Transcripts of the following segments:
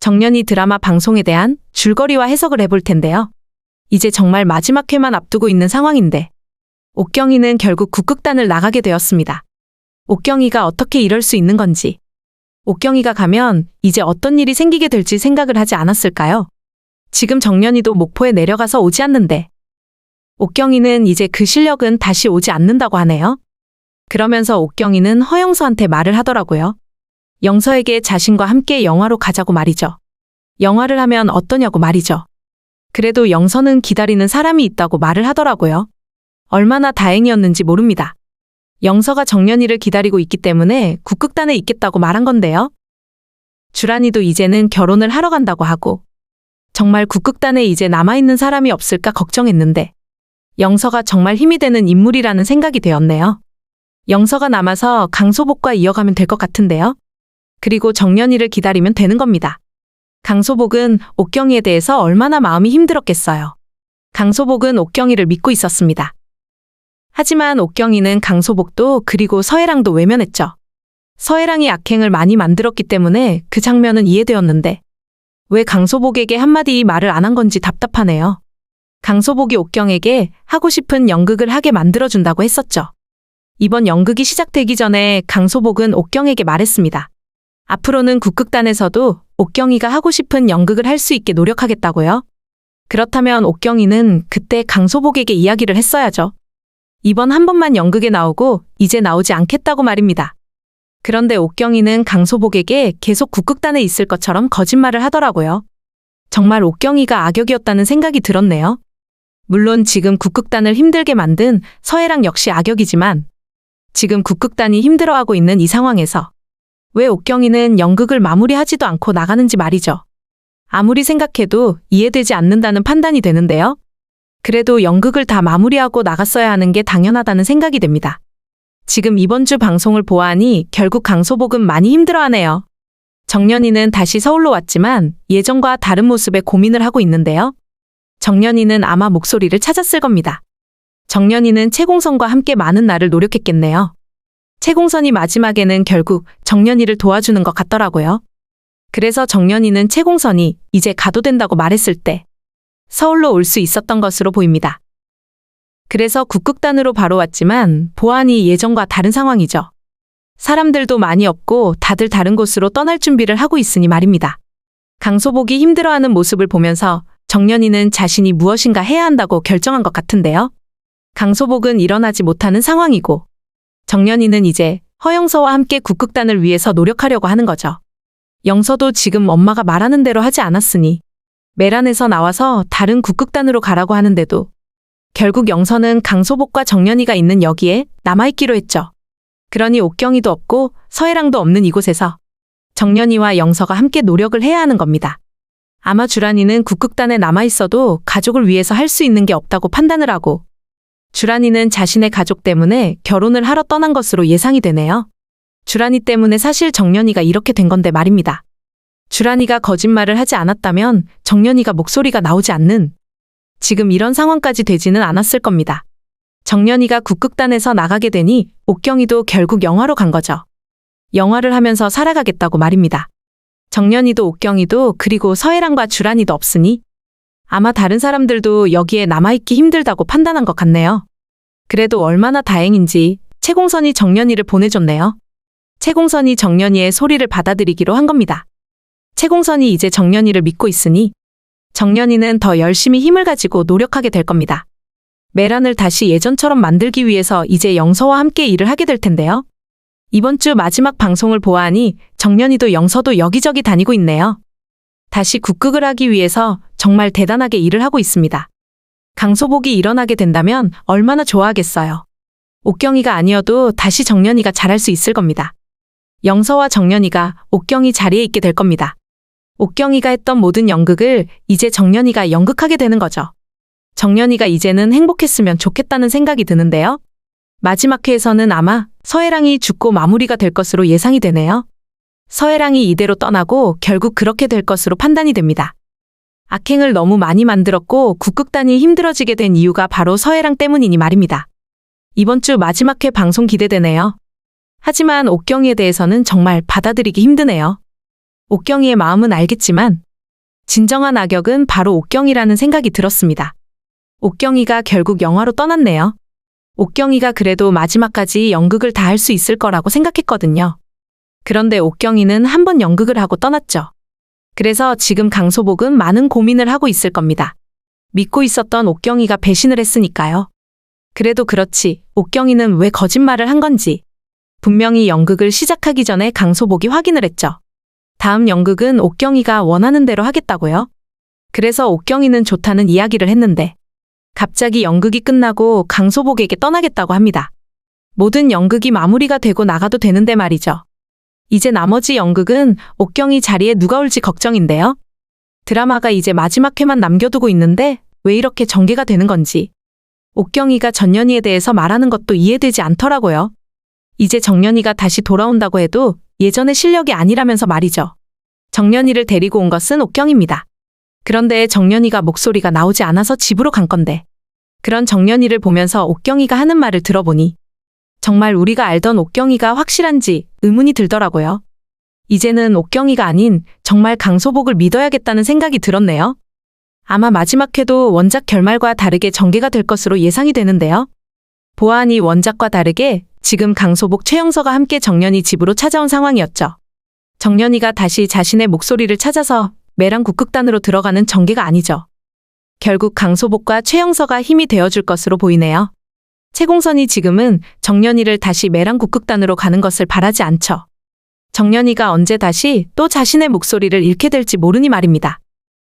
정년이 드라마 방송에 대한 줄거리와 해석을 해볼 텐데요. 이제 정말 마지막 회만 앞두고 있는 상황인데 옥경이는 결국 국극단을 나가게 되었습니다. 옥경이가 어떻게 이럴 수 있는 건지, 옥경이가 가면 이제 어떤 일이 생기게 될지 생각을 하지 않았을까요? 지금 정년이도 목포에 내려가서 오지 않는데 옥경이는 이제 그 실력은 다시 오지 않는다고 하네요. 그러면서 옥경이는 허영서한테 말을 하더라고요. 영서에게 자신과 함께 영화로 가자고 말이죠. 영화를 하면 어떠냐고 말이죠. 그래도 영서는 기다리는 사람이 있다고 말을 하더라고요. 얼마나 다행이었는지 모릅니다. 영서가 정년이를 기다리고 있기 때문에 국극단에 있겠다고 말한 건데요. 주란이도 이제는 결혼을 하러 간다고 하고 정말 국극단에 이제 남아있는 사람이 없을까 걱정했는데 영서가 정말 힘이 되는 인물이라는 생각이 되었네요. 영서가 남아서 강소복과 이어가면 될 것 같은데요. 그리고 정년이를 기다리면 되는 겁니다. 강소복은 옥경이에 대해서 얼마나 마음이 힘들었겠어요. 강소복은 옥경이를 믿고 있었습니다. 하지만 옥경이는 강소복도 그리고 서해랑도 외면했죠. 서해랑이 악행을 많이 만들었기 때문에 그 장면은 이해되었는데 왜 강소복에게 한마디 말을 안 한 건지 답답하네요. 강소복이 옥경에게 하고 싶은 연극을 하게 만들어준다고 했었죠. 이번 연극이 시작되기 전에 강소복은 옥경에게 말했습니다. 앞으로는 국극단에서도 옥경이가 하고 싶은 연극을 할 수 있게 노력하겠다고요. 그렇다면 옥경이는 그때 강소복에게 이야기를 했어야죠. 이번 한 번만 연극에 나오고 이제 나오지 않겠다고 말입니다. 그런데 옥경이는 강소복에게 계속 국극단에 있을 것처럼 거짓말을 하더라고요. 정말 옥경이가 악역이었다는 생각이 들었네요. 물론 지금 국극단을 힘들게 만든 서해랑 역시 악역이지만 지금 국극단이 힘들어하고 있는 이 상황에서 왜 옥경이는 연극을 마무리하지도 않고 나가는지 말이죠. 아무리 생각해도 이해되지 않는다는 판단이 되는데요. 그래도 연극을 다 마무리하고 나갔어야 하는 게 당연하다는 생각이 됩니다. 지금 이번 주 방송을 보아하니 결국 강소복은 많이 힘들어하네요. 정년이는 다시 서울로 왔지만 예전과 다른 모습에 고민을 하고 있는데요. 정년이는 아마 목소리를 찾았을 겁니다. 정년이는 채공선과 함께 많은 날을 노력했겠네요. 채공선이 마지막에는 결국 정년이를 도와주는 것 같더라고요. 그래서 정년이는 채공선이 이제 가도 된다고 말했을 때 서울로 올 수 있었던 것으로 보입니다. 그래서 국극단으로 바로 왔지만 보아하니 예전과 다른 상황이죠. 사람들도 많이 없고 다들 다른 곳으로 떠날 준비를 하고 있으니 말입니다. 강소복이 힘들어하는 모습을 보면서 정년이는 자신이 무엇인가 해야 한다고 결정한 것 같은데요. 강소복은 일어나지 못하는 상황이고 정년이는 이제 허영서와 함께 국극단을 위해서 노력하려고 하는 거죠. 영서도 지금 엄마가 말하는 대로 하지 않았으니 메란에서 나와서 다른 국극단으로 가라고 하는데도 결국 영서는 강소복과 정년이가 있는 여기에 남아있기로 했죠. 그러니 옥경이도 없고 서해랑도 없는 이곳에서 정년이와 영서가 함께 노력을 해야 하는 겁니다. 아마 주란이는 국극단에 남아있어도 가족을 위해서 할 수 있는 게 없다고 판단을 하고 주란이는 자신의 가족 때문에 결혼을 하러 떠난 것으로 예상이 되네요. 주란이 때문에 사실 정년이가 이렇게 된 건데 말입니다. 주란이가 거짓말을 하지 않았다면 정년이가 목소리가 나오지 않는 지금 이런 상황까지 되지는 않았을 겁니다. 정년이가 국극단에서 나가게 되니 옥경이도 결국 영화로 간 거죠. 영화를 하면서 살아가겠다고 말입니다. 정년이도 옥경이도 그리고 서해랑과 주란이도 없으니 아마 다른 사람들도 여기에 남아있기 힘들다고 판단한 것 같네요. 그래도 얼마나 다행인지 채공선이 정년이를 보내줬네요. 채공선이 정년이의 소리를 받아들이기로 한 겁니다. 채공선이 이제 정년이를 믿고 있으니 정년이는 더 열심히 힘을 가지고 노력하게 될 겁니다. 메란을 다시 예전처럼 만들기 위해서 이제 영서와 함께 일을 하게 될 텐데요. 이번 주 마지막 방송을 보아하니 정년이도 영서도 여기저기 다니고 있네요. 다시 국극을 하기 위해서 정말 대단하게 일을 하고 있습니다. 강소복이 일어나게 된다면 얼마나 좋아하겠어요. 옥경이가 아니어도 다시 정년이가 잘할 수 있을 겁니다. 영서와 정년이가 옥경이 자리에 있게 될 겁니다. 옥경이가 했던 모든 연극을 이제 정년이가 연극하게 되는 거죠. 정년이가 이제는 행복했으면 좋겠다는 생각이 드는데요. 마지막 회에서는 아마 서해랑이 죽고 마무리가 될 것으로 예상이 되네요. 서해랑이 이대로 떠나고 결국 그렇게 될 것으로 판단이 됩니다. 악행을 너무 많이 만들었고 국극단이 힘들어지게 된 이유가 바로 서해랑 때문이니 말입니다. 이번 주 마지막 회 방송 기대되네요. 하지만 옥경이에 대해서는 정말 받아들이기 힘드네요. 옥경이의 마음은 알겠지만 진정한 악역은 바로 옥경이라는 생각이 들었습니다. 옥경이가 결국 영화로 떠났네요. 옥경이가 그래도 마지막까지 연극을 다 할 수 있을 거라고 생각했거든요. 그런데 옥경이는 한 번 연극을 하고 떠났죠. 그래서 지금 강소복은 많은 고민을 하고 있을 겁니다. 믿고 있었던 옥경이가 배신을 했으니까요. 그래도 그렇지, 옥경이는 왜 거짓말을 한 건지. 분명히 연극을 시작하기 전에 강소복이 확인을 했죠. 다음 연극은 옥경이가 원하는 대로 하겠다고요. 그래서 옥경이는 좋다는 이야기를 했는데 갑자기 연극이 끝나고 강소복에게 떠나겠다고 합니다. 모든 연극이 마무리가 되고 나가도 되는데 말이죠. 이제 나머지 연극은 옥경이 자리에 누가 올지 걱정인데요. 드라마가 이제 마지막 회만 남겨두고 있는데 왜 이렇게 전개가 되는 건지. 옥경이가 전년이에 대해서 말하는 것도 이해되지 않더라고요. 이제 정년이가 다시 돌아온다고 해도 예전의 실력이 아니라면서 말이죠. 정년이를 데리고 온 것은 옥경입니다. 그런데 정년이가 목소리가 나오지 않아서 집으로 간 건데 그런 정년이를 보면서 옥경이가 하는 말을 들어보니 정말 우리가 알던 옥경이가 확실한지 의문이 들더라고요. 이제는 옥경이가 아닌 정말 강소복을 믿어야겠다는 생각이 들었네요. 아마 마지막 회도 원작 결말과 다르게 전개가 될 것으로 예상이 되는데요. 보아하니 원작과 다르게 지금 강소복, 최영서가 함께 정년이 집으로 찾아온 상황이었죠. 정년이가 다시 자신의 목소리를 찾아서 매랑 국극단으로 들어가는 전개가 아니죠. 결국 강소복과 최영서가 힘이 되어줄 것으로 보이네요. 최공선이 지금은 정년이를 다시 매랑 국극단으로 가는 것을 바라지 않죠. 정년이가 언제 다시 또 자신의 목소리를 잃게 될지 모르니 말입니다.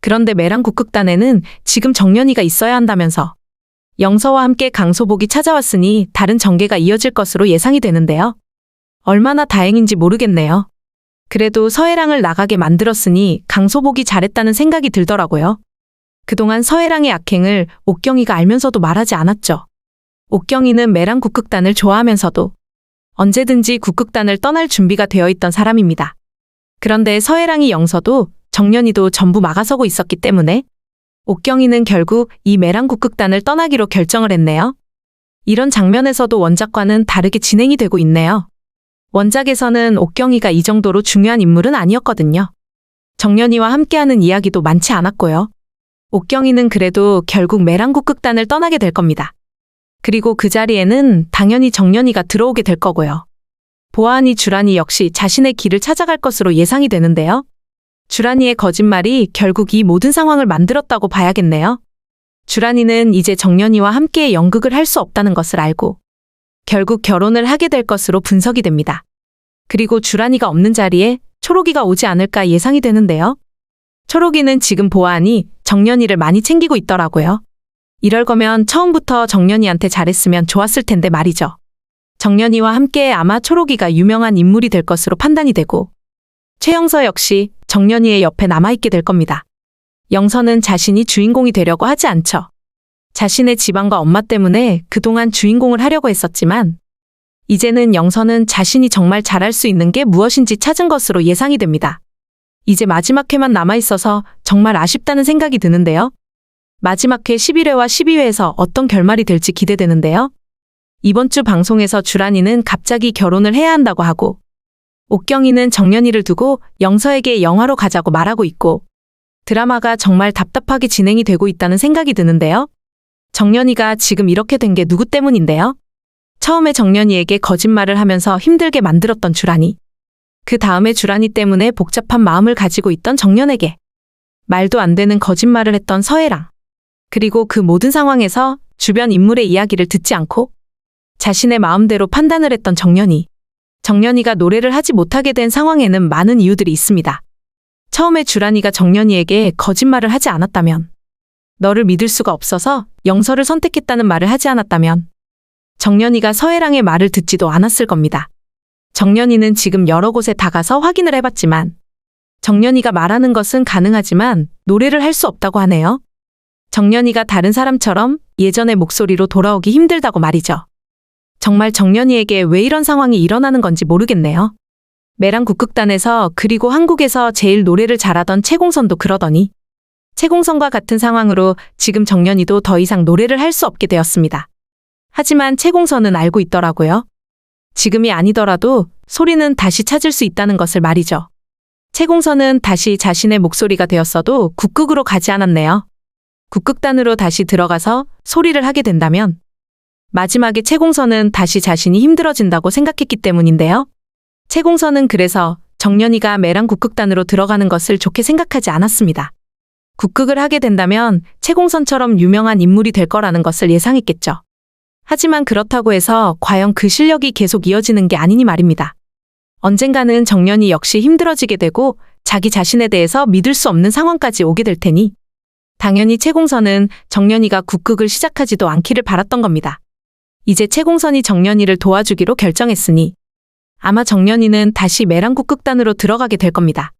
그런데 매랑 국극단에는 지금 정년이가 있어야 한다면서 영서와 함께 강소복이 찾아왔으니 다른 전개가 이어질 것으로 예상이 되는데요. 얼마나 다행인지 모르겠네요. 그래도 서해랑을 나가게 만들었으니 강소복이 잘했다는 생각이 들더라고요. 그동안 서해랑의 악행을 옥경이가 알면서도 말하지 않았죠. 옥경이는 매랑 국극단을 좋아하면서도 언제든지 국극단을 떠날 준비가 되어 있던 사람입니다. 그런데 서해랑이 영서도 정년이도 전부 막아서고 있었기 때문에 옥경이는 결국 이 매랑 국극단을 떠나기로 결정을 했네요. 이런 장면에서도 원작과는 다르게 진행이 되고 있네요. 원작에서는 옥경이가 이 정도로 중요한 인물은 아니었거든요. 정년이와 함께하는 이야기도 많지 않았고요. 옥경이는 그래도 결국 매랑 국극단을 떠나게 될 겁니다. 그리고 그 자리에는 당연히 정년이가 들어오게 될 거고요. 보아하니 주란이 역시 자신의 길을 찾아갈 것으로 예상이 되는데요. 주란이의 거짓말이 결국 이 모든 상황을 만들었다고 봐야겠네요. 주란이는 이제 정년이와 함께 연극을 할 수 없다는 것을 알고 결국 결혼을 하게 될 것으로 분석이 됩니다. 그리고 주란이가 없는 자리에 초록이가 오지 않을까 예상이 되는데요. 초록이는 지금 보아하니 정년이를 많이 챙기고 있더라고요. 이럴 거면 처음부터 정년이한테 잘했으면 좋았을 텐데 말이죠. 정년이와 함께 아마 초록이가 유명한 인물이 될 것으로 판단이 되고 최영서 역시 정년이의 옆에 남아있게 될 겁니다. 영서는 자신이 주인공이 되려고 하지 않죠. 자신의 집안과 엄마 때문에 그동안 주인공을 하려고 했었지만 이제는 영서는 자신이 정말 잘할 수 있는 게 무엇인지 찾은 것으로 예상이 됩니다. 이제 마지막 회만 남아있어서 정말 아쉽다는 생각이 드는데요. 마지막 회 11회와 12회에서 어떤 결말이 될지 기대되는데요. 이번 주 방송에서 주란이는 갑자기 결혼을 해야 한다고 하고 옥경이는 정년이를 두고 영서에게 영화로 가자고 말하고 있고 드라마가 정말 답답하게 진행이 되고 있다는 생각이 드는데요. 정년이가 지금 이렇게 된 게 누구 때문인데요? 처음에 정년이에게 거짓말을 하면서 힘들게 만들었던 주란이. 그 다음에 주란이 때문에 복잡한 마음을 가지고 있던 정년에게 말도 안 되는 거짓말을 했던 서해랑. 그리고 그 모든 상황에서 주변 인물의 이야기를 듣지 않고 자신의 마음대로 판단을 했던 정년이. 정년이가 노래를 하지 못하게 된 상황에는 많은 이유들이 있습니다. 처음에 주란이가 정년이에게 거짓말을 하지 않았다면, 너를 믿을 수가 없어서 영서를 선택했다는 말을 하지 않았다면 정년이가 서해랑의 말을 듣지도 않았을 겁니다. 정년이는 지금 여러 곳에 다 가서 확인을 해봤지만 정년이가 말하는 것은 가능하지만 노래를 할 수 없다고 하네요. 정년이가 다른 사람처럼 예전의 목소리로 돌아오기 힘들다고 말이죠. 정말 정년이에게 왜 이런 상황이 일어나는 건지 모르겠네요. 매랑 국극단에서 그리고 한국에서 제일 노래를 잘하던 최공선도 그러더니 최공선과 같은 상황으로 지금 정년이도 더 이상 노래를 할 수 없게 되었습니다. 하지만 최공선은 알고 있더라고요. 지금이 아니더라도 소리는 다시 찾을 수 있다는 것을 말이죠. 채공선은 다시 자신의 목소리가 되었어도 국극으로 가지 않았네요. 국극단으로 다시 들어가서 소리를 하게 된다면 마지막에 채공선은 다시 자신이 힘들어진다고 생각했기 때문인데요. 채공선은 그래서 정년이가 매랑 국극단으로 들어가는 것을 좋게 생각하지 않았습니다. 국극을 하게 된다면 채공선처럼 유명한 인물이 될 거라는 것을 예상했겠죠. 하지만 그렇다고 해서 과연 그 실력이 계속 이어지는 게 아니니 말입니다. 언젠가는 정년이 역시 힘들어지게 되고 자기 자신에 대해서 믿을 수 없는 상황까지 오게 될 테니 당연히 채공선은 정년이가 국극을 시작하지도 않기를 바랐던 겁니다. 이제 채공선이 정년이를 도와주기로 결정했으니 아마 정년이는 다시 매랑 국극단으로 들어가게 될 겁니다.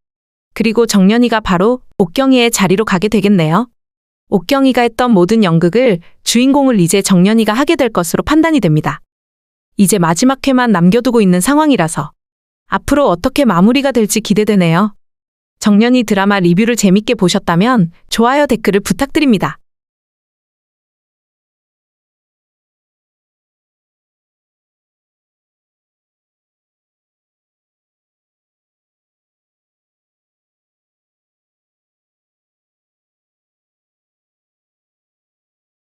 그리고 정년이가 바로 옥경이의 자리로 가게 되겠네요. 옥경이가 했던 모든 연극을 주인공을 이제 정년이가 하게 될 것으로 판단이 됩니다. 이제 마지막 회만 남겨두고 있는 상황이라서 앞으로 어떻게 마무리가 될지 기대되네요. 정년이 드라마 리뷰를 재밌게 보셨다면 좋아요, 댓글을 부탁드립니다.